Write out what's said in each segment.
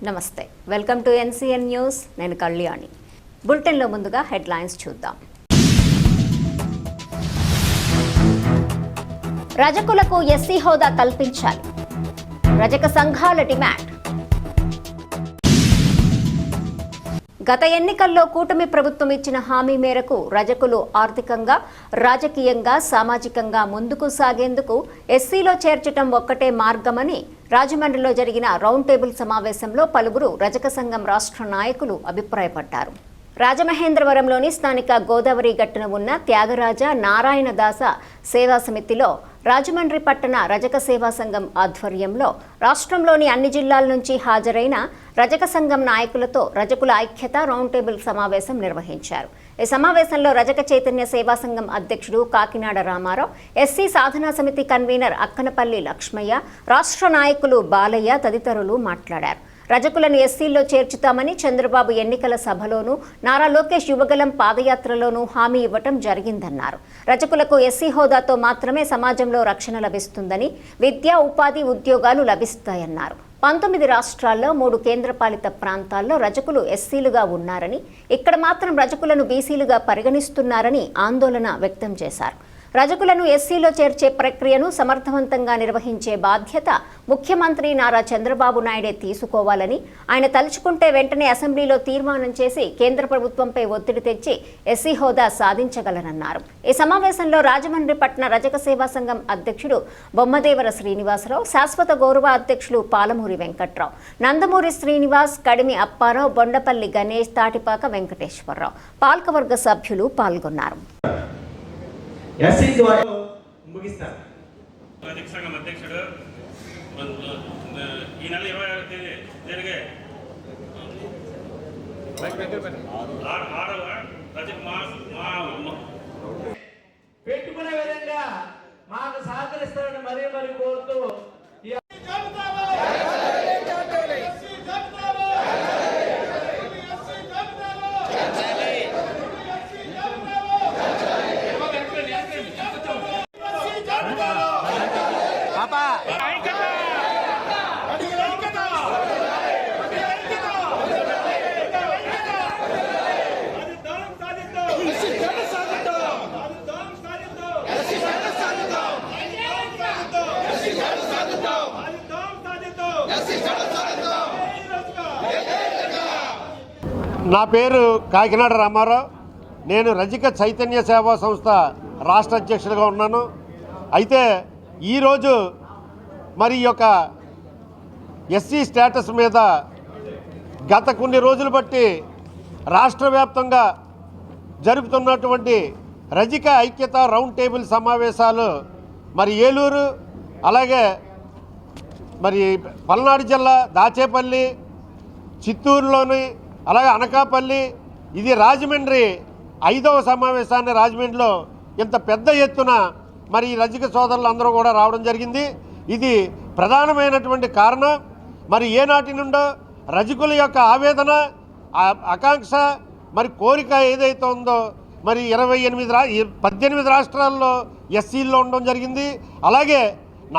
నమస్తే welcome to NCN news నేను కళ్యాణి బులెటిన్లో ముందుగా హెడ్లైన్స్ చూద్దాం రజకులకు ఎస్సీ హోదా కల్పించాలి రజక సంఘాల డిమాండ్ గత ఎన్నికల్లో కూటమి ప్రభుత్వం ఇచ్చిన హామీ మేరకు రజకులు ఆర్థికంగా రాజకీయంగా సామాజికంగా ముందుకు సాగేందుకు ఎస్సీలో చేర్చడం ఒక్కటే మార్గమని రాజమండ్రిలో జరిగిన రౌండ్ టేబుల్ సమావేశంలో పలువురు రజక సంఘం రాష్ట్ర నాయకులు అభిప్రాయపడ్డారు. రాజమహేంద్రవరంలోని స్థానిక గోదావరి గట్టున ఉన్న త్యాగరాజ నారాయణదాస సేవా సమితిలో రాజమండ్రి పట్టణ రజక సేవా సంఘం ఆధ్వర్యంలో రాష్ట్రంలోని అన్ని జిల్లాల నుంచి హాజరైన రజక సంఘం నాయకులతో రజకుల ఐక్యత రౌండ్ టేబుల్ సమావేశం నిర్వహించారు. ఈ సమావేశంలో రజక చైతన్య సేవా సంఘం అధ్యక్షుడు కాకినాడ రామారావు, ఎస్సీ సాధనా సమితి కన్వీనర్ అక్కనపల్లి లక్ష్మయ్య, రాష్ట్ర నాయకులు బాలయ్య తదితరులు మాట్లాడారు. రజకులను ఎస్సీల్లో చేర్చుతామని చంద్రబాబు ఎన్నికల సభలోనూ నారా లోకేష్ యువగలం పాదయాత్రలోనూ హామీ ఇవ్వటం జరిగిందన్నారు. రజకులకు ఎస్సీ హోదాతో మాత్రమే సమాజంలో రక్షణ లభిస్తుందని, విద్య ఉపాధి ఉద్యోగాలు లభిస్తాయన్నారు. 19 రాష్ట్రాల్లో 3 కేంద్రపాలిత ప్రాంతాల్లో రజకులు ఎస్సీలుగా ఉన్నారని, ఇక్కడ మాత్రం రజకులను బీసీలుగా పరిగణిస్తున్నారని ఆందోళన వ్యక్తం చేశారు. రజకులను ఎస్సీలో చేర్చే ప్రక్రియను సమర్థవంతంగా నిర్వహించే బాధ్యత ముఖ్యమంత్రి నారా చంద్రబాబు నాయుడే తీసుకోవాలని, ఆయన తలుచుకుంటే వెంటనే అసెంబ్లీలో తీర్మానం చేసి కేంద్ర ప్రభుత్వంపై ఒత్తిడి తెచ్చి ఎస్సీ హోదా సాధించగలరన్నారు. ఈ సమావేశంలో రాజమండ్రి పట్టణ రజక సేవా సంఘం అధ్యక్షుడు బొమ్మదేవర శ్రీనివాసరావు, శాశ్వత గౌరవ అధ్యక్షులు పాలమూరి వెంకట్రావు, నందమూరి శ్రీనివాస్, కడిమి అప్పారావు, బొండపల్లి గణేష్, తాటిపాక వెంకటేశ్వరరావు, పాలకవర్గ సభ్యులు పాల్గొన్నారు. ఎస్సీ ద్వారా ముగిస్తారు. రజక సంఘం అధ్యక్షుడు ఈ నెల 26వ తేదీ జరిగే 6వ రజక పెట్టుకునే విధంగా మాకు సహకరిస్తారని మరీ కోరుతూ నా పేరు కాకినాడ రామారావు. నేను రజక చైతన్య సేవా సంస్థ రాష్ట్ర అధ్యక్షుడిగా ఉన్నాను. అయితే ఈరోజు మరి యొక్క ఎస్సీ స్టేటస్ మీద గత కొన్ని రోజులు బట్టి రాష్ట్ర వ్యాప్తంగా జరుపుతున్నటువంటి రజక ఐక్యత రౌండ్ టేబుల్ సమావేశాలు మరి ఏలూరు, అలాగే మరి పల్నాడు జిల్లా దాచేపల్లి, చిత్తూరులోని, అలాగే అనకాపల్లి, ఇది రాజమండ్రి 5వ సమావేశాన్ని రాజమండ్రిలో ఇంత పెద్ద ఎత్తున మరి రజక సోదరులు అందరూ కూడా రావడం జరిగింది. ఇది ప్రధానమైనటువంటి కారణం మరి ఏనాటి నుండో రజకుల యొక్క ఆవేదన, ఆకాంక్ష, మరి కోరిక ఏదైతే ఉందో మరి 18 రాష్ట్రాల్లో ఎస్సీల్లో ఉండడం జరిగింది. అలాగే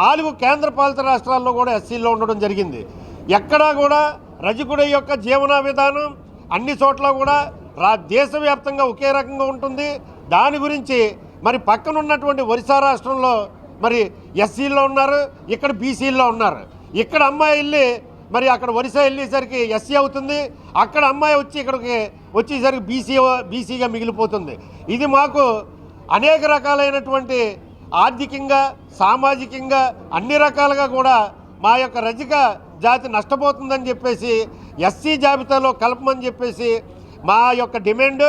4 కేంద్రపాలిత రాష్ట్రాల్లో కూడా ఎస్సీల్లో ఉండడం జరిగింది. ఎక్కడా కూడా రజకుడి యొక్క జీవన విధానం అన్ని చోట్ల కూడా దేశవ్యాప్తంగా ఒకే రకంగా ఉంటుంది. దాని గురించి మరి పక్కన ఉన్నటువంటి ఒరిస్సా రాష్ట్రంలో మరి ఎస్సీల్లో ఉన్నారు, ఇక్కడ బీసీల్లో ఉన్నారు. ఇక్కడ అమ్మాయి వెళ్ళి మరి అక్కడ ఒరిస్సా వెళ్ళేసరికి ఎస్సీ అవుతుంది, అక్కడ అమ్మాయి వచ్చి ఇక్కడికి వచ్చేసరికి బీసీగా మిగిలిపోతుంది. ఇది మాకు అనేక రకాలైనటువంటి ఆర్థికంగా సామాజికంగా అన్ని రకాలుగా కూడా మా యొక్క రజక జాతి నష్టపోతుందని చెప్పేసి ఎస్సీ జాబితాలో కలపమని చెప్పేసి మా యొక్క డిమాండ్.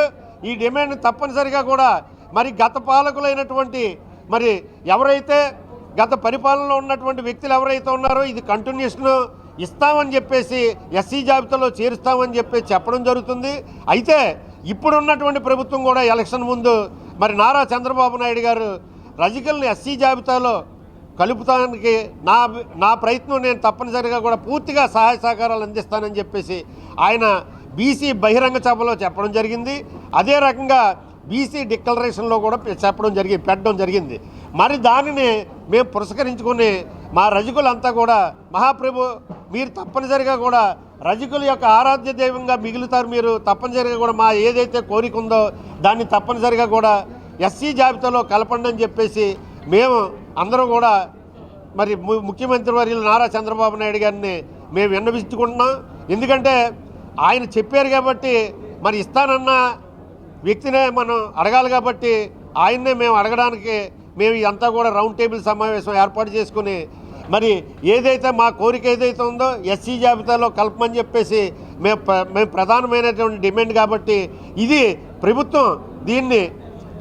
ఈ డిమాండ్ తప్పనిసరిగా కూడా మరి గత పాలకులైనటువంటి మరి ఎవరైతే గత పరిపాలనలో ఉన్నటువంటి వ్యక్తులు ఎవరైతే ఉన్నారో ఇది కంటిన్యూషన్ ఇస్తామని చెప్పేసి ఎస్సీ జాబితాలో చేరుస్తామని చెప్పేసి చెప్పడం జరుగుతుంది. అయితే ఇప్పుడున్నటువంటి ప్రభుత్వం కూడా ఎలక్షన్ ముందు మరి నారా చంద్రబాబు నాయుడు గారు రజకుల్ని ఎస్సీ జాబితాలో కలుపుతానికి నా ప్రయత్నం నేను తప్పనిసరిగా కూడా పూర్తిగా సహాయ సహకారాలు అందిస్తానని చెప్పేసి ఆయన బీసీ బహిరంగ సభలో చెప్పడం జరిగింది. అదే రకంగా బీసీ డిక్లరేషన్లో కూడా పెట్టడం జరిగింది. మరి దానిని మేము పురస్కరించుకుని మా రజకులంతా కూడా మహాప్రభు మీరు తప్పనిసరిగా కూడా రజకుల యొక్క ఆరాధ్య దైవంగా మిగులుతారు మీరు. తప్పనిసరిగా కూడా మా ఏదైతే కోరిక ఉందో దాన్ని తప్పనిసరిగా కూడా ఎస్సీ జాబితాలో కలపండి అని చెప్పేసి మేము అందరం కూడా మరి ముఖ్యమంత్రి వర్యులు నారా చంద్రబాబు నాయుడు గారిని మేము విన్నవించుకుంటున్నాం. ఎందుకంటే ఆయన చెప్పారు కాబట్టి మరి ఇస్తానన్న వ్యక్తినే మనం అడగాలి కాబట్టి ఆయన్నే మేము అడగడానికి మేము ఇదంతా కూడా రౌండ్ టేబుల్ సమావేశం ఏర్పాటు చేసుకుని మరి ఏదైతే మా కోరిక ఏదైతే ఉందో ఎస్సీ జాబితాలో కలపమని చెప్పేసి మేము ప్రధానమైనటువంటి డిమాండ్ కాబట్టి ఇది ప్రభుత్వం దీన్ని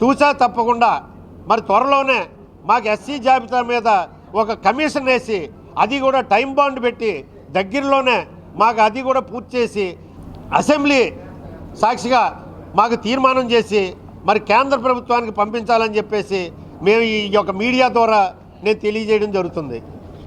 తూచా తప్పకుండా మరి త్వరలోనే మాకు ఎస్సీ జాబితా మీద ఒక కమిషన్ వేసి అది కూడా టైం బాండ్ పెట్టి దగ్గరలోనే మాకు అది కూడా పూర్తి చేసి అసెంబ్లీ సాక్షిగా మాకు తీర్మానం చేసి మరి కేంద్ర ప్రభుత్వానికి పంపించాలని చెప్పేసి మేము ఈ యొక్క మీడియా ద్వారా నేను తెలియజేయడం జరుగుతుంది.